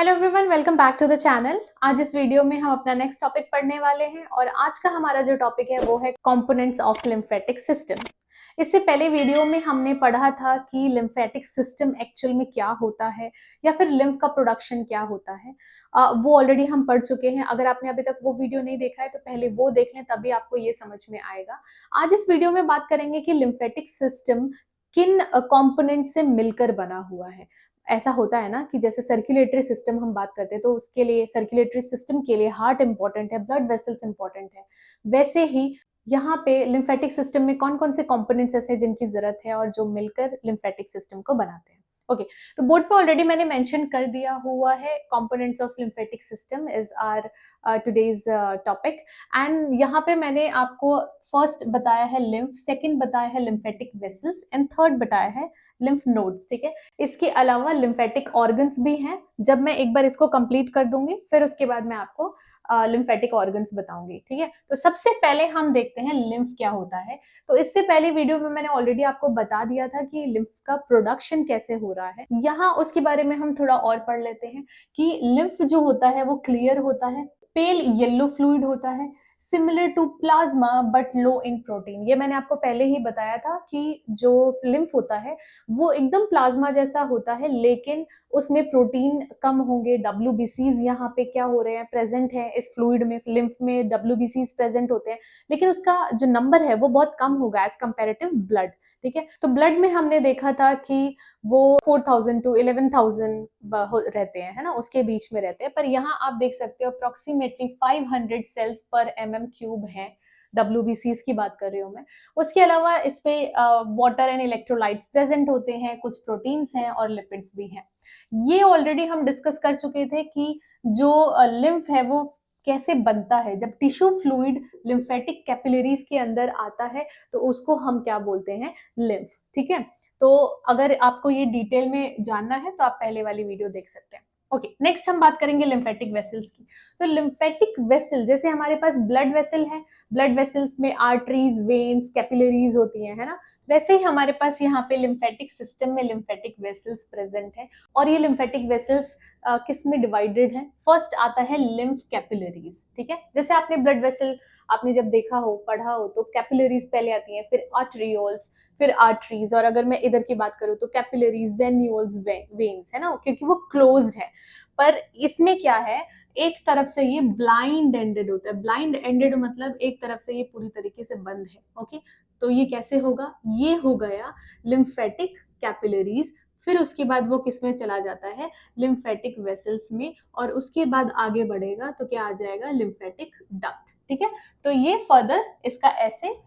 Hello everyone, welcome back to the channel. आज इस video में हम अपना नेक्स्ट टॉपिक पढ़ने वाले हैं और आज का हमारा जो टॉपिक है वो है कंपोनेंट्स ऑफ लिम्फेटिक सिस्टम। इससे पहले वीडियो में हमने पढ़ा था कि लिम्फेटिक सिस्टम एक्चुअल में क्या होता है या फिर लिम्फ का प्रोडक्शन क्या होता है। वो ऑलरेडी हम पढ़ चुके हैं। अगर आपने अभी तक वो वीडियो नहीं देखा है तो पहले वो देख लें, तभी आपको ये समझ में आएगा। आज इस वीडियो में बात करेंगे कि लिम्फेटिक सिस्टम किन कंपोनेंट से मिलकर बना हुआ है। ऐसा होता है ना कि जैसे सर्कुलेटरी सिस्टम हम बात करते हैं तो उसके लिए, सर्कुलेटरी सिस्टम के लिए हार्ट इंपॉर्टेंट है, ब्लड वेसल्स इंपॉर्टेंट है। वैसे ही यहाँ पे लिम्फेटिक सिस्टम में कौन कौन से कंपोनेंट्स ऐसे हैं जिनकी जरूरत है और जो मिलकर लिम्फेटिक सिस्टम को बनाते हैं। ओके, तो बोर्ड पे ऑलरेडी मैंने मेंशन कर दिया हुआ है components of lymphatic system is are today's topic. And यहाँ पे मैंने आपको फर्स्ट बताया है लिम्फ, सेकंड बताया है लिम्फेटिक वेसल्स एंड थर्ड बताया है लिम्फ नोड्स। ठीक है, इसके अलावा लिम्फेटिक ऑर्गन्स भी हैं। जब मैं एक बार इसको कंप्लीट कर दूंगी फिर उसके बाद मैं आपको लिम्फेटिक ऑर्गन्स बताऊंगी। ठीक है, तो सबसे पहले हम देखते हैं लिम्फ क्या होता है। तो इससे पहले वीडियो में मैंने ऑलरेडी आपको बता दिया था कि लिम्फ का प्रोडक्शन कैसे हो रहा है। यहाँ उसके बारे में हम थोड़ा और पढ़ लेते हैं कि लिम्फ जो होता है वो क्लियर होता है, पेल येलो फ्लूइड होता है, similar to plasma but low in protein. ये मैंने आपको पहले ही बताया था कि जो लिम्फ होता है वो एकदम प्लाज्मा जैसा होता है, लेकिन उसमें प्रोटीन कम होंगे। डब्ल्यूबीसीज यहाँ पे क्या हो रहे हैं, प्रेजेंट है इस फ्लूइड में, लिम्फ में डब्ल्यूबीसीज प्रेजेंट होते हैं, लेकिन उसका जो नंबर है वो बहुत कम होगा एज कंपेरेटिव ब्लड। ठीक है, तो ब्लड में हमने देखा था कि वो 4000 टू 11,000 रहते हैं, है ना, उसके बीच में रहते हैं। पर यहाँ आप देख सकते हो अप्रोक्सीमेटली 500 सेल्स पर mm³ है। WBCs की बात कर रही हूँ मैं। उसके अलावा इसपे वाटर एंड इलेक्ट्रोलाइट्स प्रेजेंट होते हैं, कुछ प्रोटीन्स हैं और लिपिड्स भी हैं। ये ऑलरेडी हम डिस्कस कर चुके थे कि जो लिम्फ है वो कैसे बनता है। जब टिश्यू फ्लूइड लिम्फेटिक कैपिलरीज के अंदर आता है तो उसको हम क्या बोलते हैं, लिम्फ। ठीक है, तो अगर आपको ये डिटेल में जानना है तो आप पहले वाली वीडियो देख सकते हैं। ओके, नेक्स्ट हम बात करेंगे लिम्फेटिक वेसल्स की। तो लिम्फेटिक वेसल, जैसे हमारे पास ब्लड वेसल है, ब्लड वेसल्स में आर्टरीज, वेन्स, कैपिलरीज होती हैं, है ना, वैसे ही हमारे पास यहाँ पे लिम्फेटिक सिस्टम में लिम्फेटिक वेसल्स प्रेजेंट है। और ये लिम्फेटिक वेसल्स किस में डिवाइडेड है? फर्स्ट आता है लिम्फ कैपिलरीज। ठीक है, जैसे आपने ब्लड वेसल आपने जब देखा हो, पढ़ा हो, तो कैपिलरीज पहले आती हैं, फिर आर्टरियोल्स, फिर आर्टरीज, और अगर मैं इधर की बात करूं तो कैपिलरीज, वेन्यूल्स, वेन्स, है ना, क्योंकि वो क्लोज्ड है। पर इसमें क्या है, एक तरफ से ये ब्लाइंड एंडेड होता है। ब्लाइंड एंडेड मतलब एक तरफ से ये पूरी तरीके से बंद है। ओके, तो ये कैसे होगा, ये हो गया लिम्फेटिक कैपिलरीज। फिर उसके बाद वो किस में चला जाता है, लिम्फेटिक वेसल्स में, और उसके बाद आगे बढ़ेगा तो क्या आ जाएगा, लिम्फेटिक डक्ट। ठीक है, तो ये फर्दर इसका ऐसे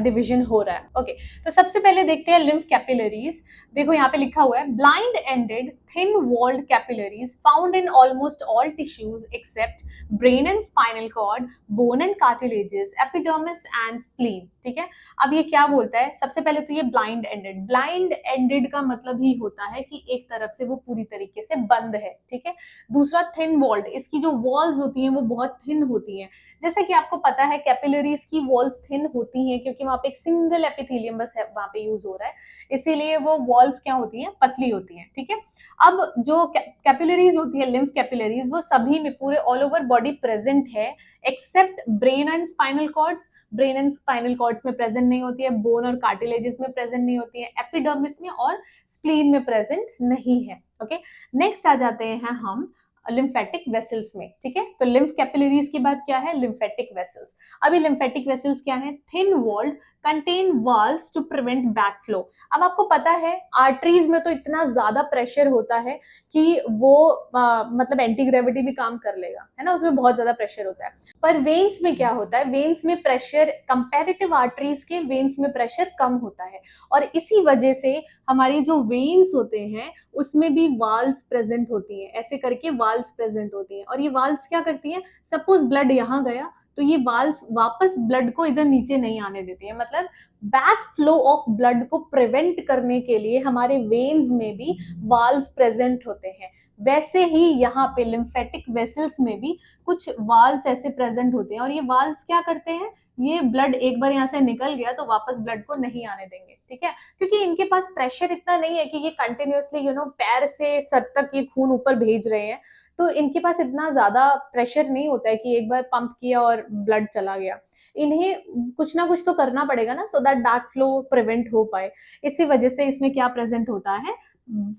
डिवीजन हो रहा है। ओके, तो सबसे पहले देखते हैं लिम्फ कैपिलरीज। देखो यहाँ पे लिखा हुआ है blind ended thin walled capillaries found in almost all tissues except brain and spinal cord, bone and cartilages, epidermis and spleen. ठीक है, अब ये क्या बोलता है, सबसे पहले तो ये ब्लाइंड एंडेड, ब्लाइंड एंडेड का मतलब ही होता है कि एक तरफ से वो पूरी तरीके से बंद है। ठीक है, दूसरा थिन वॉल्ड, इसकी जो वॉल्स होती हैं वो बहुत थिन होती हैं। जैसे कि आपको पता है कैपिलरीज की वॉल्स थिन होती हैं क्योंकि वहां पे एक सिंगल एपिथेलियम बस है, वहां पे यूज हो रहा है, इसीलिए वो वॉल्स क्या होती हैं, पतली होती हैं। ठीक है, अब जो कैपिलरीज होती है, लिम्फ कैपिलरीज, वो सभी में पूरे ऑल ओवर बॉडी प्रेजेंट है except brain and spinal cords. Brain and spinal cords में प्रेजेंट नहीं होती है, बोन और कार्टिलेजेस में प्रेजेंट नहीं होती है, एपिडर्मिस में और स्प्लीन में प्रेजेंट नहीं है। ओके, नेक्स्ट आ जाते हैं हम लिम्फेटिक वेसल्स में। ठीक है, तो लिम्फ कैपिलरीज के बाद क्या है, लिम्फेटिक वेसल्स। अभी लिम्फेटिक वेसल्स क्या है, thin walled, contain valves to prevent backflow. अब आपको पता है आर्टरीज में तो इतना ज्यादा प्रेशर होता है कि वो मतलब एंटी ग्रेविटी भी काम कर लेगा, है ना, उसमें बहुत ज्यादा प्रेशर होता है। पर वेन्स में क्या होता है, वेन्स में प्रेशर कंपैरेटिव आर्टरीज के वेन्स में प्रेशर कम होता है, और इसी वजह से हमारी जो वेन्स होते हैं उसमें भी वाल्व्स प्रेजेंट होती हैं, ऐसे करके वाल्व्स प्रेजेंट होती हैं। और ये वाल्व्स क्या करती हैं, सपोज ब्लड यहाँ गया तो ये वाल्व्स वापस ब्लड को इधर नीचे नहीं आने देती है, मतलब बैक फ्लो ऑफ ब्लड को प्रिवेंट करने के लिए हमारे वेन्स में भी वाल्व्स प्रेजेंट होते हैं। वैसे ही यहाँ पे लिम्फेटिक वेसल्स में भी कुछ वाल्व्स ऐसे प्रेजेंट होते हैं, और ये वाल्व्स क्या करते हैं, ये ब्लड एक बार यहाँ से निकल गया तो वापस ब्लड को नहीं आने देंगे। ठीक है, क्योंकि इनके पास प्रेशर इतना नहीं है कि ये कंटिन्यूअसली पैर से सर तक ये खून ऊपर भेज रहे हैं, तो इनके पास इतना ज्यादा प्रेशर नहीं होता है कि एक बार पंप किया और ब्लड चला गया। इन्हें कुछ ना कुछ तो करना पड़ेगा ना, so that back flow prevent हो पाए। इसी वजह से इसमें क्या प्रेजेंट होता है,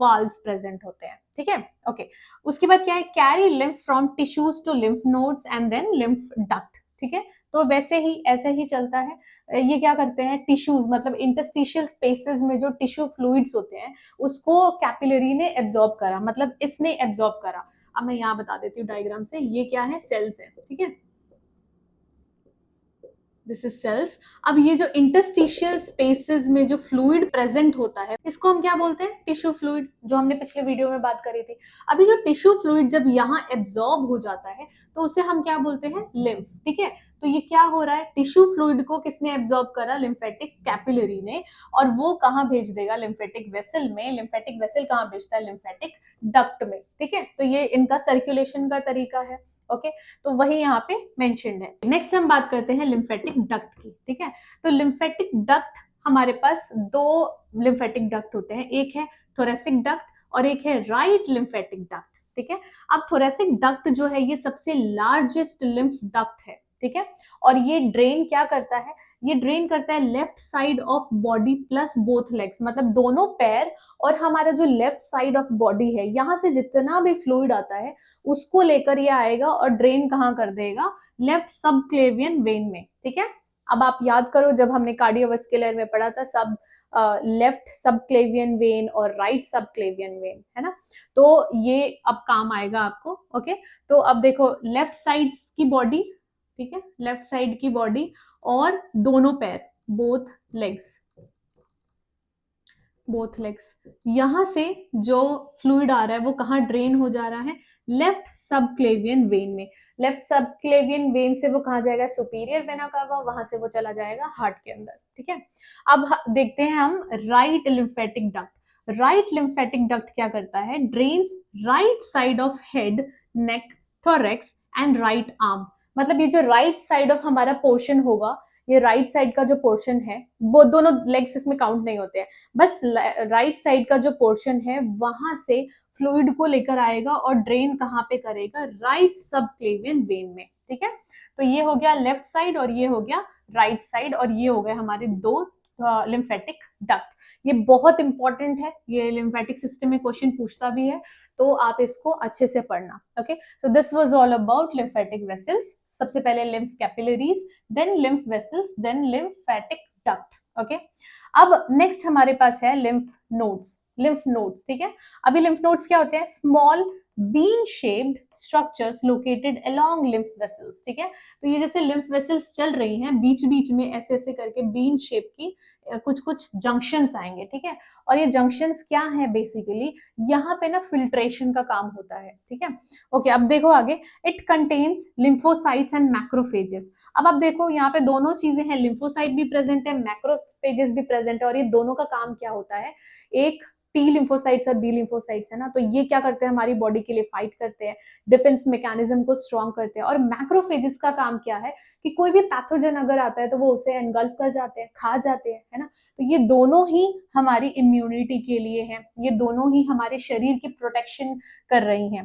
वाल्व्स प्रेजेंट होते हैं, ठीक है। ओके, उसके बाद क्या है, carry lymph from tissues to lymph nodes and then lymph duct, ठीक है। तो वैसे ही ऐसे ही चलता है। ये क्या करते हैं, टिश्यूज मतलब इंटरस्टिशियल स्पेसेस में जो टिश्यू फ्लूइड्स होते हैं उसको कैपिलरी ने एब्जॉर्ब करा, मतलब इसने एब्जॉर्ब करा। अब मैं यहाँ बता देती हूँ डायग्राम से, ये क्या है, सेल्स है, ठीक है, दिस इज सेल्स। अब ये जो इंटरस्टिशियल स्पेसेस में जो फ्लूइड प्रेजेंट होता है इसको हम क्या बोलते हैं, टिश्यू फ्लूइड, जो हमने पिछले वीडियो में बात करी थी। अभी जो टिश्यू फ्लूइड जब यहाँ एब्जॉर्ब हो जाता है तो उसे हम क्या बोलते हैं, लिम्फ, ठीक है। तो ये क्या हो रहा है, टिश्यू फ्लूइड को किसने एब्जॉर्ब करा, लिम्फेटिक कैपिलरी ने, और वो कहाँ भेज देगा, लिम्फेटिक वेसल में। लिम्फेटिक वेसल कहाँ भेजता है, लिम्फेटिक डक्ट में, ठीक है। तो ये इनका सर्कुलेशन का तरीका है, ओके। तो वही यहाँ पे मेंशन्ड है। नेक्स्ट हम बात करते हैं लिम्फेटिक डक्ट की, ठीक है। तो लिम्फेटिक डक्ट, हमारे पास दो लिम्फेटिक डक्ट होते हैं, एक है थोरेसिक डक्ट और एक है राइट लिम्फेटिक डक्ट, ठीक है। अब थोरेसिक डक्ट जो है ये सबसे लार्जेस्ट लिम्फ डक्ट है, ठीक है। और ये ड्रेन क्या करता है, ये ड्रेन करता है left side of body plus both legs, मतलब दोनों पैर और हमारा जो लेफ्ट साइड ऑफ बॉडी है, यहां से जितना भी फ्लूइड आता है उसको लेकर ये आएगा और ड्रेन कहाँ कर देगा, लेफ्ट सबक्लेवियन वेन में, ठीक है। अब आप याद करो जब हमने कार्डियोवास्कुलर में पढ़ा था, सब लेफ्ट सबक्लेवियन वेन और राइट सबक्लेवियन वेन, है ना। तो ये अब काम आएगा आपको, ओके। तो अब देखो लेफ्ट साइड की बॉडी, ठीक है, लेफ्ट साइड की बॉडी और दोनों पैर, बोथ लेग्स, बोथ लेग्स, यहां से जो फ्लूइड आ रहा है वो कहाँ ड्रेन हो जा रहा है, लेफ्ट सबक्लेवियन वेन में। लेफ्ट सबक्लेवियन वेन से वो कहाँ जाएगा, सुपीरियर वेना कावा, वहां से वो चला जाएगा हार्ट के अंदर, ठीक है। अब देखते हैं हम right lymphatic duct. Right lymphatic duct क्या करता है, drains right side of head, neck, thorax and right arm. मतलब ये जो राइट साइड ऑफ हमारा पोर्शन होगा, ये राइट साइड का जो पोर्शन है, वो दोनों लेग्स इसमें काउंट नहीं होते हैं, बस राइट साइड का जो पोर्शन है वहां से फ्लूइड को लेकर आएगा और ड्रेन कहाँ पे करेगा, राइट सबक्लेवियन वेन में, ठीक है। तो ये हो गया लेफ्ट साइड और ये हो गया राइट साइड, और ये हो गए हमारे दो लिम्फेटिक डक्ट। ये बहुत इंपॉर्टेंट है, ये लिम्फेटिक सिस्टम में क्वेश्चन पूछता भी है, तो आप इसको अच्छे से पढ़ना, okay. So this was all about lymphatic vessels. सबसे पहले lymph capillaries, then lymph vessels, then lymphatic duct, okay. अब नेक्स्ट हमारे पास है लिम्फ नोड्स। लिम्फ नोड्स, ठीक है। अभी लिम्फ नोड्स क्या होते हैं, small bean shaped structures located along lymph vessels, ठीक है। तो ये जैसे लिम्फ वेसल्स चल रही हैं, बीच बीच में ऐसे ऐसे करके बीन शेप की कुछ कुछ जंक्शंस आएंगे, ठीक है। और ये जंक्शंस क्या है, बेसिकली यहाँ पे ना फिल्ट्रेशन का काम होता है, ठीक है। ओके, अब देखो आगे, it contains lymphocytes and macrophages. अब आप देखो यहाँ पे दोनों चीजें हैं, लिम्फोसाइट भी प्रेजेंट है, मैक्रोफेजेस भी प्रेजेंट है, और ये दोनों का काम क्या होता है, एक टी लिम्फोसाइट्स और बी लिम्फोसाइट्स है ना, तो ये क्या करते हैं, हमारी बॉडी के लिए फाइट करते हैं, डिफेंस मैकेनिज्म को स्ट्रॉन्ग करते हैं। और मैक्रोफेजेस का काम क्या है कि कोई भी पैथोजन अगर आता है तो वो उसे एनगल्फ कर जाते हैं, खा जाते हैं, है ना। तो ये दोनों ही हमारी इम्यूनिटी के लिए है, ये दोनों ही हमारे शरीर की प्रोटेक्शन कर रही हैं।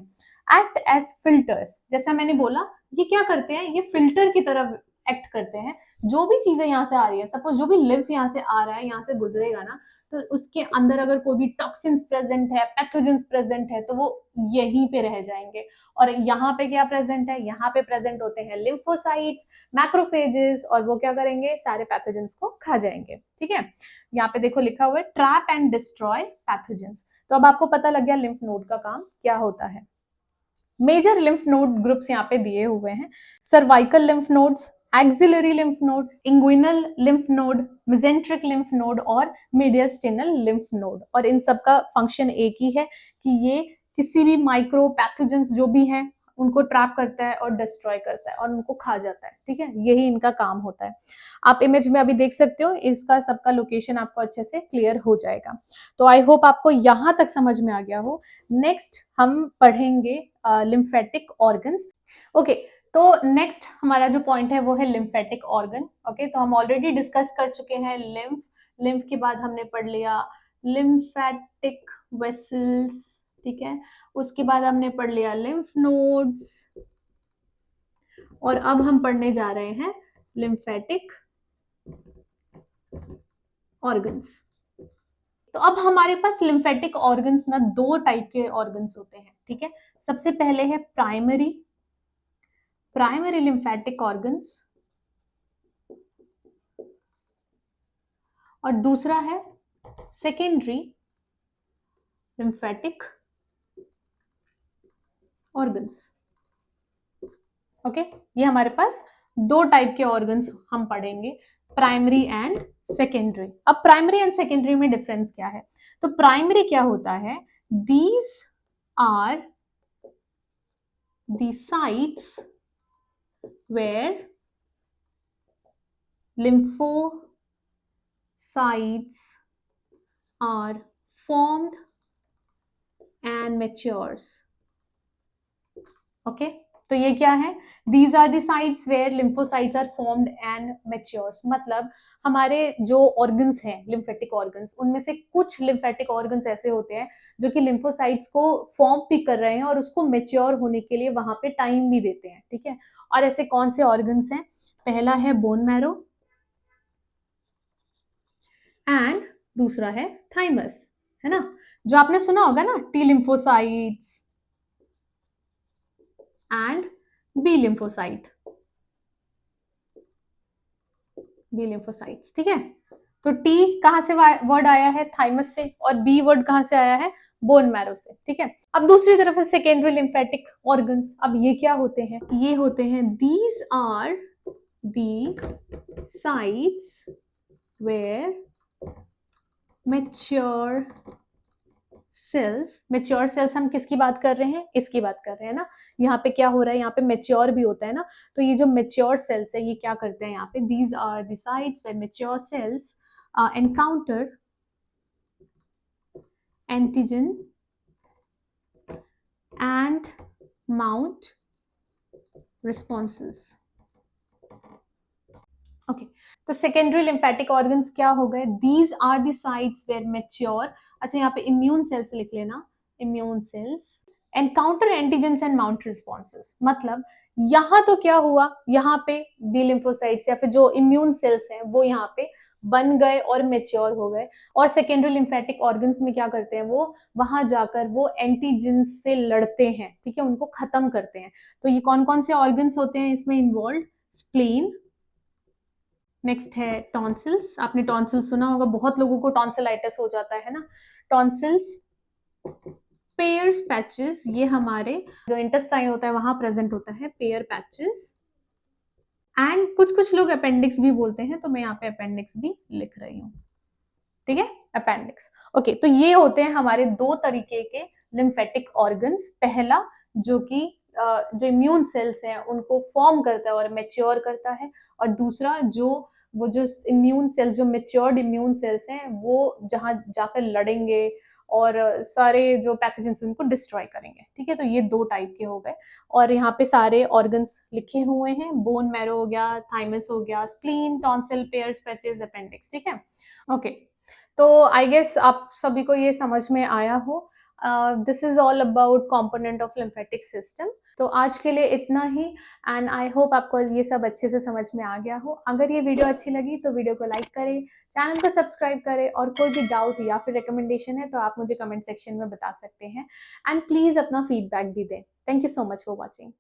एक्ट एज फिल्टर्स, जैसा मैंने बोला, ये क्या करते हैं, ये फिल्टर की तरह एक्ट करते हैं। जो भी चीजें यहाँ से आ रही है, सपोज जो भी लिम्फ यहाँ से आ रहा है, यहाँ से गुजरेगा ना, तो उसके अंदर अगर कोई भी टॉक्सिन्स प्रेजेंट है, पैथोजेंस प्रेजेंट है, तो वो यहीं पे रह जाएंगे। और यहाँ पे क्या प्रेजेंट है, यहाँ पे प्रेजेंट होते हैं लिम्फोसाइट्स, मैक्रोफेजेस, और वो क्या करेंगे, सारे पैथोजेंस को खा जाएंगे, ठीक है। यहाँ पे देखो लिखा हुआ है ट्रैप एंड डिस्ट्रॉय पैथोजेंस। तो अब आपको पता लग गया लिम्फ नोड का काम क्या होता है। मेजर लिम्फ नोड ग्रुप्स यहाँ पे दिए हुए हैं, cervical lymph nodes, axillary lymph node, inguinal lymph node, mesenteric lymph node और मीडियस्टिनल लिम्फ नोड। और इन सब का फंक्शन एक ही है कि ये किसी भी माइक्रो पैथोजेंस जो भी हैं उनको ट्रैप करता है और डिस्ट्रॉय करता है और उनको खा जाता है, ठीक है। यही इनका काम होता है। आप इमेज में अभी देख सकते हो, इसका सबका लोकेशन आपको अच्छे से क्लियर हो जाएगा। तो आई होप आपको यहां तक समझ में आ गया हो। नेक्स्ट हम पढ़ेंगे लिम्फेटिक ऑर्गन्स, ओके। तो नेक्स्ट हमारा जो पॉइंट है वो है लिम्फेटिक ऑर्गन, ओके। तो हम ऑलरेडी डिस्कस कर चुके हैं लिम्फ, लिम्फ के बाद हमने पढ़ लिया लिम्फेटिक वेसल्स, ठीक है, उसके बाद हमने पढ़ लिया लिम्फ नोड्स, और अब हम पढ़ने जा रहे हैं लिम्फेटिक ऑर्गन्स। तो अब हमारे पास लिम्फेटिक ऑर्गन्स ना दो टाइप के ऑर्गन्स होते हैं, ठीक है। सबसे पहले है प्राइमरी लिम्फेटिक ऑर्गन्स, और दूसरा है सेकेंडरी लिम्फेटिक ऑर्गन्स। ओके, ये हमारे पास दो टाइप के ऑर्गन्स हम पढ़ेंगे, प्राइमरी एंड सेकेंडरी। अब प्राइमरी एंड सेकेंडरी में डिफरेंस क्या है? तो प्राइमरी क्या होता है? These are the sites where lymphocytes are formed and matures. Okay, तो ये क्या है? These are the sites where lymphocytes are formed and matures। मतलब हमारे जो ऑर्गन्स हैं लिम्फेटिक ऑर्गन्स, उनमें से कुछ लिम्फेटिक ऑर्गन्स ऐसे होते हैं जो कि लिम्फोसाइट्स को फॉर्म भी कर रहे हैं और उसको मेच्योर होने के लिए वहां पे टाइम भी देते हैं, ठीक है। और ऐसे कौन से ऑर्गन्स हैं? पहला है बोन मैरो एंड दूसरा है थाइमस, है ना। जो आपने सुना होगा ना, T lymphocytes and B lymphocyte, B lymphocytes, ठीक है। तो टी कहां से वर्ड आया है? थाइमस से, और बी वर्ड कहां से आया है? बोन मैरो से, ठीक है। अब दूसरी तरफ है सेकेंडरी लिम्फेटिक ऑर्गन्स। अब ये क्या होते हैं? ये होते हैं these are the sites where mature cells हम किसकी बात कर रहे हैं? इसकी बात कर रहे हैं ना। यहाँ पे क्या हो रहा है? यहाँ पे मेच्योर भी होता है ना। तो ये जो मेच्योर सेल्स है ये क्या करते हैं? यहाँ पे these are the sites where mature cells encounter antigen and mount responses. Okay, तो सेकेंडरी लिम्फेटिक ऑर्गन्स क्या हो गए? These are the sites where mature, अच्छा यहाँ पे इम्यून सेल्स लिख लेना, immune cells encounter antigens and mount responses. मतलब यहाँ तो क्या हुआ? यहाँ पे बी लिम्फोसाइट्स या फिर जो इम्यून सेल्स हैं वो यहाँ पे बन गए और मेच्योर हो गए, और सेकेंडरी लिम्फेटिक ऑर्गन्स में क्या करते हैं? वो वहां जाकर वो एंटीजेंस से लड़ते हैं, ठीक है, उनको खत्म करते हैं। तो ये कौन कौन से ऑर्गन्स होते हैं इसमें इन्वॉल्व? स्प्लीन, नेक्स्ट है टॉन्सिल्स। आपने टॉन्सिल्स सुना होगा, बहुत लोगों को टॉन्सिलाइटिस हो जाता है ना। टॉन्सिल्स, पेयर्स पैचेस, ये हमारे जो इंटेस्टाइन होता है वहां प्रेजेंट होता है पेयर पैचेस, एंड कुछ कुछ लोग अपेंडिक्स भी बोलते हैं, तो मैं यहाँ पे अपेंडिक्स भी लिख रही हूँ, ठीक है, अपेंडिक्स। ओके, तो ये होते हैं हमारे दो तरीके के लिम्फेटिक ऑर्गन्स। पहला जो कि जो इम्यून सेल्स हैं उनको फॉर्म करता है और मैच्योर करता है, और दूसरा वो जो इम्यून सेल्स, जो मैच्योर्ड इम्यून सेल्स हैं वो जहां जाकर लड़ेंगे और सारे जो पैथोजेंस उनको डिस्ट्रॉय करेंगे, ठीक है। तो ये दो टाइप के हो गए, और यहाँ पे सारे ऑर्गन्स लिखे हुए हैं। बोन मैरो हो गया, थाइमस हो गया, spleen, tonsil, pairs patches, appendix, ठीक है। ओके, तो आई गेस आप सभी को ये समझ में आया हो। This is all about component of lymphatic system. तो आज के लिए इतना ही, एंड आई होप आपको ये सब अच्छे से समझ में आ गया हो। अगर ये वीडियो अच्छी लगी तो वीडियो को लाइक करें, चैनल को सब्सक्राइब करें, और कोई भी डाउट या फिर रिकमेंडेशन है तो आप मुझे कमेंट सेक्शन में बता सकते हैं, एंड प्लीज अपना फीडबैक भी दें। Thank you so much for watching.